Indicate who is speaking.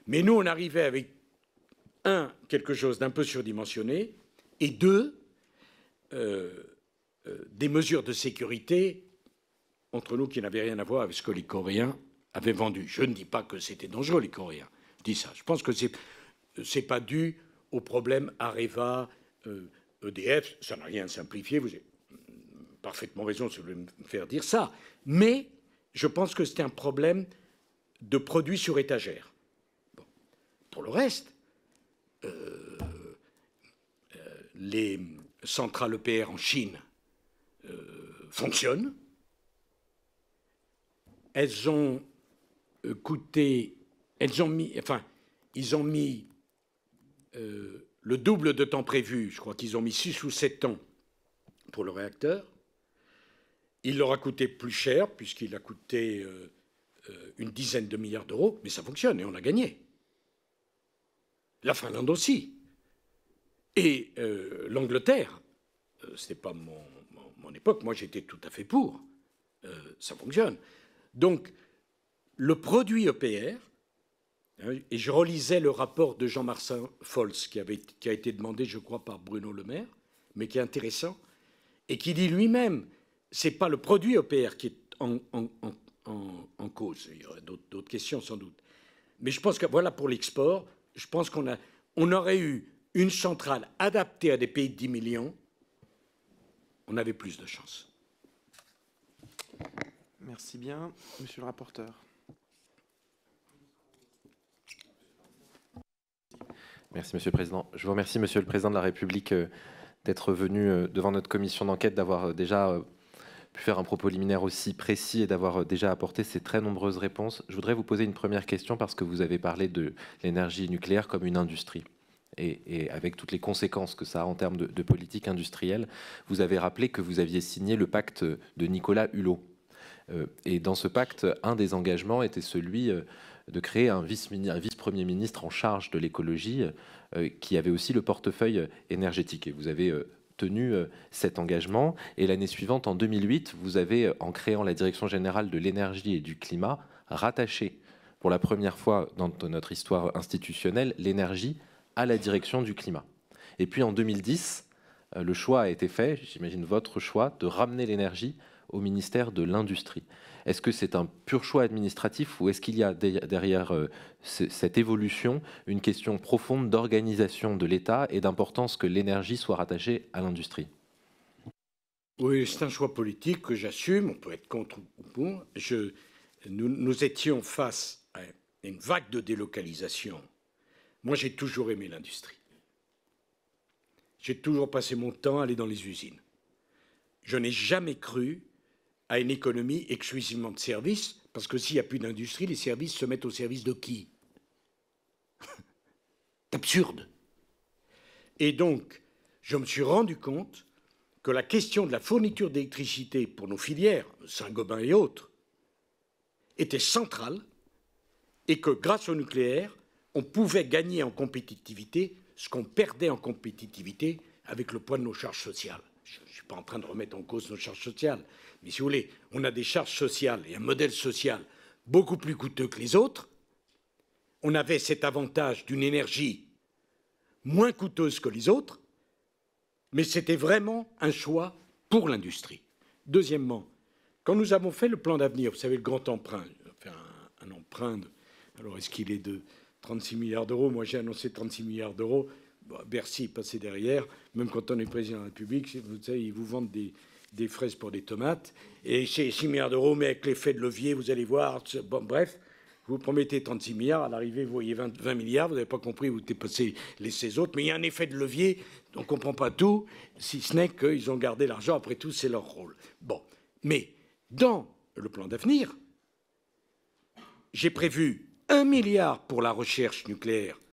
Speaker 1: Mais nous, on arrivait avec, un, quelque chose d'un peu surdimensionné, et deux, des mesures de sécurité, entre nous, qui n'avaient rien à voir avec ce que les Coréens avaient vendu. Je ne dis pas que c'était dangereux, les Coréens. Je dis ça. Je pense que c'est pas dû au problème Areva, EDF. Ça n'a rien simplifié. Vous avez parfaitement raison de me faire dire ça. Mais je pense que c'était un problème de produits sur étagère. Bon. Pour le reste, les centrales EPR en Chine fonctionnent. Elles ont coûté, ils ont mis le double de temps prévu. Je crois qu'ils ont mis 6 ou 7 ans pour le réacteur. Il leur a coûté plus cher, puisqu'il a coûté une dizaine de milliards d'euros, mais ça fonctionne et on a gagné. La Finlande aussi. Et l'Angleterre, ce n'est pas mon époque, moi j'étais tout à fait pour. Ça fonctionne. Donc, le produit EPR, et je relisais le rapport de Jean-Martin Folz, qui a été demandé, je crois, par Bruno Le Maire, mais qui est intéressant, et qui dit lui-même, ce n'est pas le produit EPR qui est en cause. Il y aurait d'autres questions sans doute. Mais je pense que, voilà, pour l'export, je pense on aurait eu une centrale adaptée à des pays de 10 millions, on avait plus de chance.
Speaker 2: Merci bien. Monsieur le rapporteur.
Speaker 3: Merci, Monsieur le Président. Je vous remercie, Monsieur le Président de la République, d'être venu devant notre commission d'enquête, d'avoir déjà pu faire un propos liminaire aussi précis et d'avoir déjà apporté ces très nombreuses réponses. Je voudrais vous poser une première question parce que vous avez parlé de l'énergie nucléaire comme une industrie. Et avec toutes les conséquences que ça a en termes de politique industrielle, vous avez rappelé que vous aviez signé le pacte de Nicolas Hulot. Et dans ce pacte, un des engagements était celui de créer un vice-premier ministre en charge de l'écologie qui avait aussi le portefeuille énergétique. Et vous avez tenu cet engagement. Et l'année suivante, en 2008, vous avez, en créant la Direction générale de l'énergie et du climat, rattaché pour la première fois dans notre histoire institutionnelle l'énergie à la direction du climat. Et puis en 2010, le choix a été fait, j'imagine votre choix, de ramener l'énergie au ministère de l'Industrie. Est-ce que c'est un pur choix administratif ou est-ce qu'il y a derrière cette évolution une question profonde d'organisation de l'État et d'importance que l'énergie soit rattachée à l'industrie?
Speaker 1: Oui, c'est un choix politique que j'assume. On peut être contre ou pour. Nous étions face à une vague de délocalisation. Moi, j'ai toujours aimé l'industrie. J'ai toujours passé mon temps à aller dans les usines. Je n'ai jamais cru à une économie exclusivement de services, parce que s'il n'y a plus d'industrie, les services se mettent au service de qui? C'est absurde. Et donc, je me suis rendu compte que la question de la fourniture d'électricité pour nos filières, Saint-Gobain et autres, était centrale et que grâce au nucléaire, on pouvait gagner en compétitivité ce qu'on perdait en compétitivité avec le poids de nos charges sociales. Je ne suis pas en train de remettre en cause nos charges sociales, mais si vous voulez, on a des charges sociales et un modèle social beaucoup plus coûteux que les autres. On avait cet avantage d'une énergie moins coûteuse que les autres, mais c'était vraiment un choix pour l'industrie. Deuxièmement, quand nous avons fait le plan d'avenir, vous savez, le grand emprunt, enfin, un emprunt, alors est-ce qu'il est de 36 milliards d'euros? Moi, j'ai annoncé 36 milliards d'euros. Bon, Bercy est passé derrière. Même quand on est président de la République, vous savez, ils vous vendent des fraises pour des tomates. Et c'est 6 milliards d'euros, mais avec l'effet de levier, vous allez voir. Bon, bref, vous promettez 36 milliards. À l'arrivée, vous voyez 20 milliards. Vous n'avez pas compris, vous dépassez les 16 autres. Mais il y a un effet de levier. On ne comprend pas tout, si ce n'est qu'ils ont gardé l'argent. Après tout, c'est leur rôle. Bon. Mais dans le plan d'avenir, j'ai prévu 1 milliard pour la recherche nucléaire